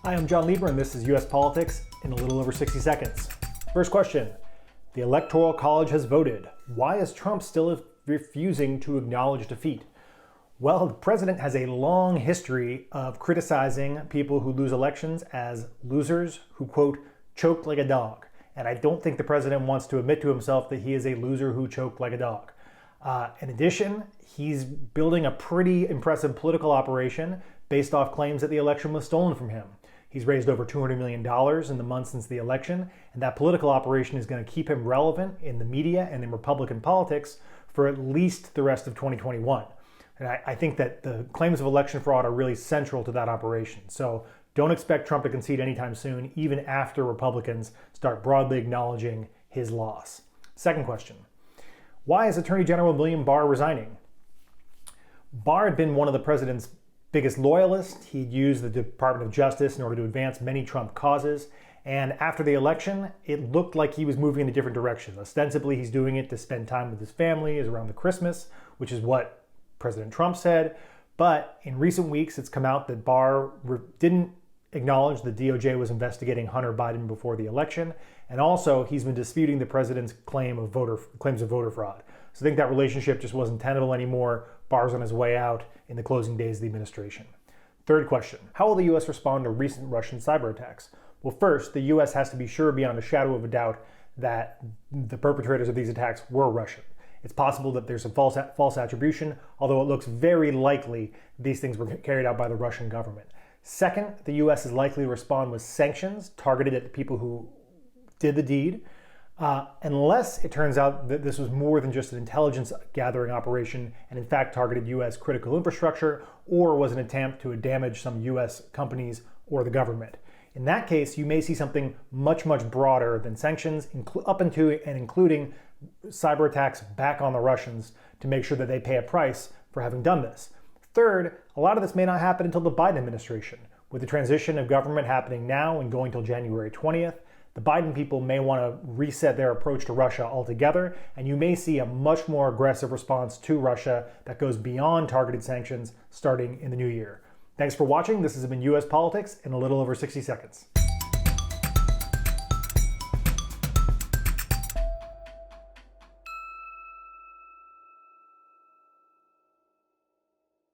Hi, I'm John Lieber, and this is US Politics in a little over 60 seconds. First question. The Electoral College has voted. Why is Trump still refusing to acknowledge defeat? Well, the president has a long history of criticizing people who lose elections as losers who, quote, choked like a dog. And I don't think the president wants to admit to himself that he is a loser who choked like a dog. In addition, he's building a pretty impressive political operation based off claims that the election was stolen from him. He's raised over $200 million in the months since the election, and that political operation is going to keep him relevant in the media and in Republican politics for at least the rest of 2021. And I think that the claims of election fraud are really central to that operation. So don't expect Trump to concede anytime soon, even after Republicans start broadly acknowledging his loss. Second question. Why is Attorney General William Barr resigning? Barr had been one of the president's biggest loyalists. He'd used the Department of Justice in order to advance many Trump causes. And after the election, it looked like he was moving in a different direction. Ostensibly, he's doing it to spend time with his family, is around the Christmas, which is what President Trump said. But in recent weeks, it's come out that Barr didn't acknowledge the DOJ was investigating Hunter Biden before the election. And also, he's been disputing the president's claims of voter fraud. So I think that relationship just wasn't tenable anymore. Barr's on his way out in the closing days of the administration. Third question. How will the U.S. respond to recent Russian cyber attacks? Well, first, the U.S. has to be sure beyond a shadow of a doubt that the perpetrators of these attacks were Russian. It's possible that there's some false attribution, although it looks very likely these things were carried out by the Russian government. Second, the U.S. is likely to respond with sanctions targeted at the people who did the deed, unless it turns out that this was more than just an intelligence gathering operation and in fact targeted U.S. critical infrastructure or was an attempt to damage some U.S. companies or the government. In that case, you may see something much, much broader than sanctions, up into and including cyber attacks back on the Russians to make sure that they pay a price for having done this. Third, a lot of this may not happen until the Biden administration. With the transition of government happening now and going till January 20th, the Biden people may want to reset their approach to Russia altogether, and you may see a much more aggressive response to Russia that goes beyond targeted sanctions starting in the new year. Thanks for watching. This has been US Politics in a little over 60 seconds.